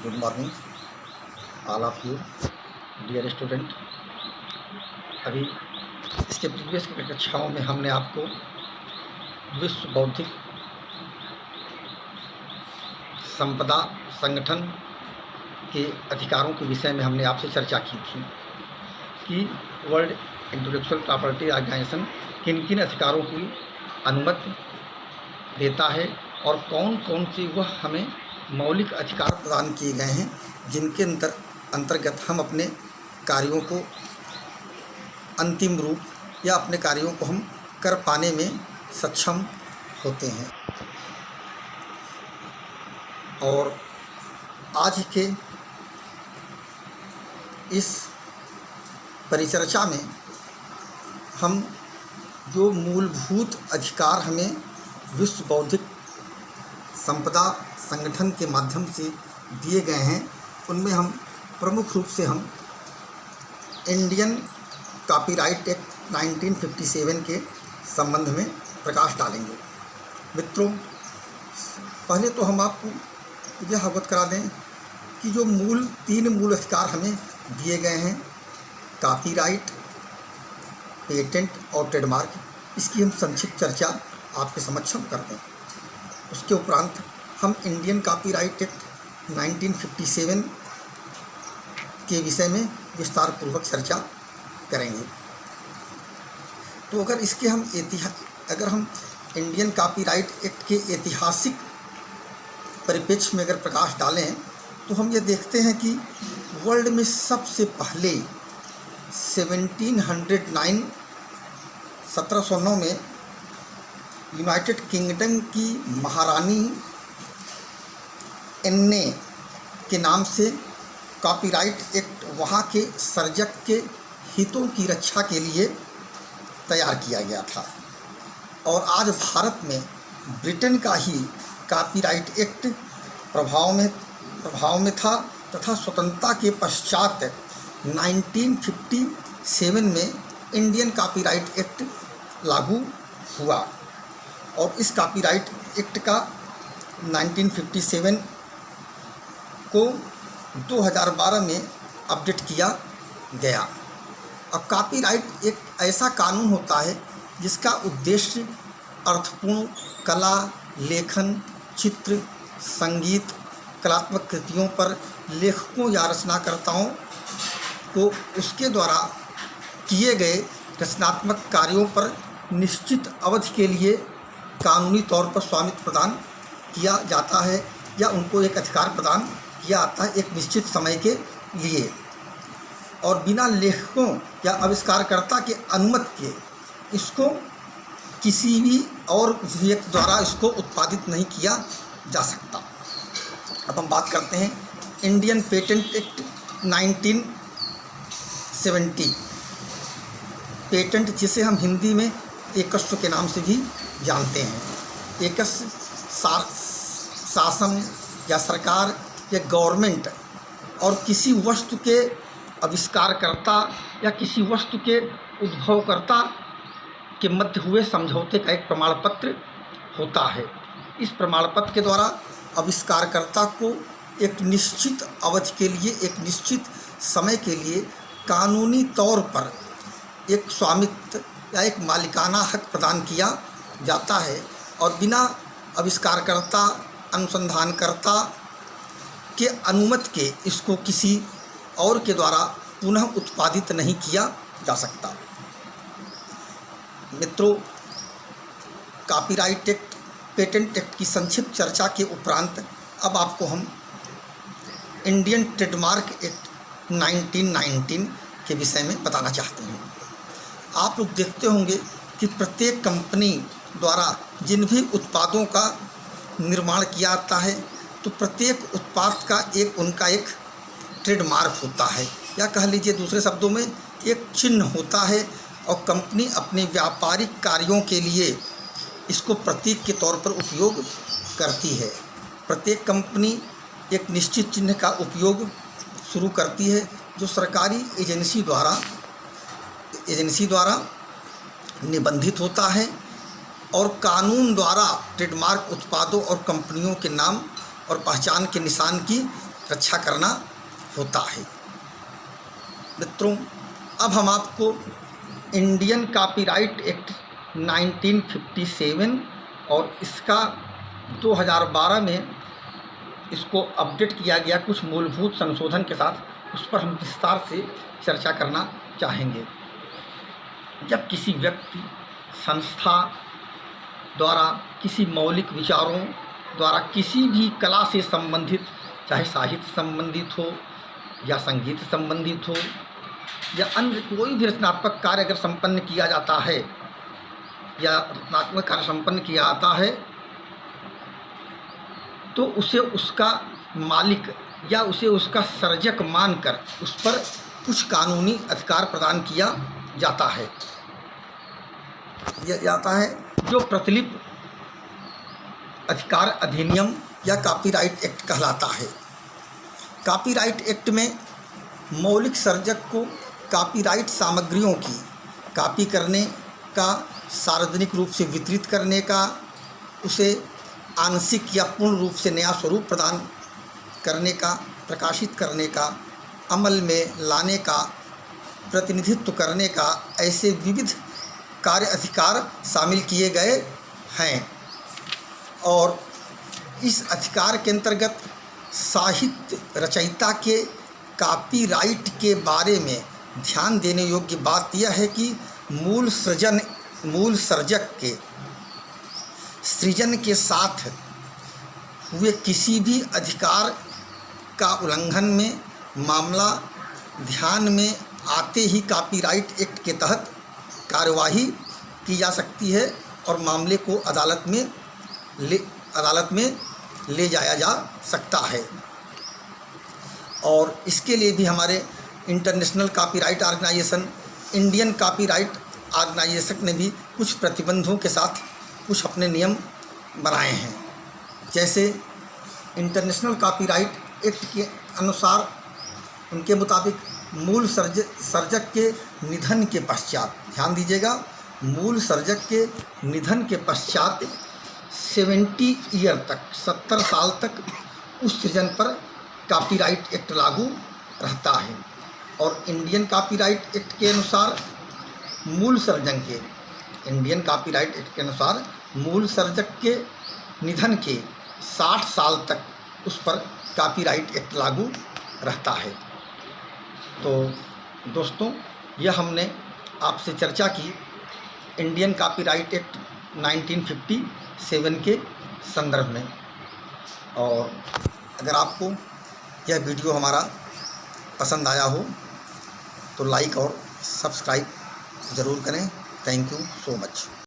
Good morning all of you dear student. अभी इसके previous की कक्षाओं में हमने आपको विश्व बौद्धिक संपदा संगठन के अधिकारों के विषय में हमने आपसे चर्चा की थी कि वर्ल्ड इंटेलेक्चुअल प्रॉपर्टी ऑर्गेनाइजेशन किन किन अधिकारों की अनुमति देता है और कौन कौन से वह हमें मौलिक अधिकार प्रदान किए गए हैं जिनके अंतर्गत हम अपने कार्यों को अंतिम रूप या अपने कार्यों को हम कर पाने में सक्षम होते हैं। और आज के इस परिचर्चा में हम जो मूलभूत अधिकार हमें विश्व बौद्धिक संपदा संगठन के माध्यम से दिए गए हैं उनमें हम प्रमुख रूप से हम इंडियन कॉपीराइट एक्ट 1957 के संबंध में प्रकाश डालेंगे। मित्रों, पहले तो हम आपको यह अवगत करा दें कि जो तीन मूल अधिकार हमें दिए गए हैं, कॉपीराइट, पेटेंट और ट्रेडमार्क, इसकी हम संक्षिप्त चर्चा आपके समक्ष हम कर दें। उसके उपरांत हम इंडियन कॉपीराइट एक्ट 1957 के विषय में विस्तार पूर्वक चर्चा करेंगे। तो अगर हम इंडियन कॉपीराइट एक्ट के ऐतिहासिक परिप्रेक्ष्य में अगर प्रकाश डालें तो हम ये देखते हैं कि वर्ल्ड में सबसे पहले 1709 में यूनाइटेड किंगडम की महारानी एन्ने के नाम से कॉपीराइट एक्ट वहाँ के सर्जक के हितों की रक्षा के लिए तैयार किया गया था। और आज भारत में ब्रिटेन का ही कॉपीराइट एक्ट प्रभाव में था तथा स्वतंत्रता के पश्चात 1957 में इंडियन कॉपीराइट एक्ट लागू हुआ। और इस कॉपीराइट एक्ट का 1957 को 2012 में अपडेट किया गया। अब कॉपीराइट एक ऐसा कानून होता है जिसका उद्देश्य अर्थपूर्ण कला, लेखन, चित्र, संगीत, कलात्मक कृतियों पर लेखकों या रचनाकर्ताओं को उसके द्वारा किए गए रचनात्मक कार्यों पर निश्चित अवधि के लिए कानूनी तौर पर स्वामित्व प्रदान किया जाता है या उनको एक अधिकार प्रदान किया जाता है एक निश्चित समय के लिए, और बिना लेखकों या आविष्कारकर्ता के अनुमति के इसको किसी भी और व्यक्ति द्वारा इसको उत्पादित नहीं किया जा सकता। अब हम बात करते हैं इंडियन पेटेंट एक्ट 1970। पेटेंट जिसे हम हिंदी में एकस्व के नाम से भी जानते हैं। एकस्व शासन या सरकार या गवर्नमेंट और किसी वस्तु के आविष्कारकर्ता या किसी वस्तु के उद्भवकर्ता के मध्य हुए समझौते का एक प्रमाण पत्र होता है। इस प्रमाण पत्र के द्वारा आविष्कारकर्ता को एक निश्चित अवधि के लिए, एक निश्चित समय के लिए कानूनी तौर पर एक स्वामित्व या एक मालिकाना हक प्रदान किया जाता है और बिना आविष्कारकर्ता, अनुसंधानकर्ता के अनुमति के इसको किसी और के द्वारा पुनः उत्पादित नहीं किया जा सकता। मित्रों, कॉपीराइट एक्ट, पेटेंट एक्ट की संक्षिप्त चर्चा के उपरांत अब आपको हम इंडियन ट्रेडमार्क एक्ट 1919 के विषय में बताना चाहते हैं। आप लोग देखते होंगे कि प्रत्येक कंपनी द्वारा जिन भी उत्पादों का निर्माण किया जाता है तो प्रत्येक उत्पाद का उनका एक ट्रेडमार्क होता है, या कह लीजिए दूसरे शब्दों में एक चिन्ह होता है, और कंपनी अपने व्यापारिक कार्यों के लिए इसको प्रतीक के तौर पर उपयोग करती है। प्रत्येक कंपनी एक निश्चित चिन्ह का उपयोग शुरू करती है जो सरकारी एजेंसी द्वारा निबंधित होता है और कानून द्वारा ट्रेडमार्क उत्पादों और कंपनियों के नाम और पहचान के निशान की रक्षा करना होता है। मित्रों, अब हम आपको इंडियन कॉपीराइट एक्ट 1957 और इसका 2012 में इसको अपडेट किया गया कुछ मूलभूत संशोधन के साथ, उस पर हम विस्तार से चर्चा करना चाहेंगे। जब किसी व्यक्ति, संस्था द्वारा किसी मौलिक विचारों द्वारा किसी भी कला से संबंधित, चाहे साहित्य संबंधित हो या संगीत संबंधित हो या अन्य कोई भी रचनात्मक कार्य अगर संपन्न किया जाता है या रचनात्मक कार्य संपन्न किया जाता है, तो उसे उसका मालिक या उसे उसका सर्जक मानकर उस पर कुछ कानूनी अधिकार प्रदान किया जाता है जो प्रतिलिपि अधिकार अधिनियम या कॉपीराइट एक्ट कहलाता है। कॉपीराइट एक्ट में मौलिक सर्जक को कॉपीराइट सामग्रियों की कॉपी करने का, सार्वजनिक रूप से वितरित करने का, उसे आंशिक या पूर्ण रूप से नया स्वरूप प्रदान करने का, प्रकाशित करने का, अमल में लाने का, प्रतिनिधित्व करने का, ऐसे विविध कार्य अधिकार शामिल किए गए हैं। और इस अधिकार के अंतर्गत साहित्य रचयिता के कॉपीराइट के बारे में ध्यान देने योग्य बात यह है कि मूल सर्जक के सृजन के साथ हुए किसी भी अधिकार का उल्लंघन में मामला ध्यान में आते ही कॉपीराइट एक्ट के तहत कार्यवाही की जा सकती है और मामले को अदालत में ले जाया जा सकता है। और इसके लिए भी हमारे international copyright organisation, Indian copyright organisation ने भी कुछ प्रतिबंधों के साथ कुछ अपने नियम बनाए हैं। जैसे इंटरनेशनल कॉपीराइट एक्ट के अनुसार, उनके मुताबिक मूल सर्जक के निधन के पश्चात, ध्यान दीजिएगा, मूल सर्जक के निधन के पश्चात 70 ईयर तक, 70 साल तक उस सृजन पर कॉपीराइट एक्ट लागू रहता है। और इंडियन कॉपीराइट एक्ट के अनुसार मूल सर्जन के, इंडियन कॉपीराइट एक्ट के अनुसार मूल सर्जक के निधन के 60 साल तक उस पर कॉपीराइट एक्ट लागू रहता है। तो दोस्तों, यह हमने आपसे चर्चा की इंडियन कॉपीराइट एक्ट 1957 के संदर्भ में। और अगर आपको यह वीडियो हमारा पसंद आया हो तो लाइक और सब्सक्राइब ज़रूर करें। Thank you so much.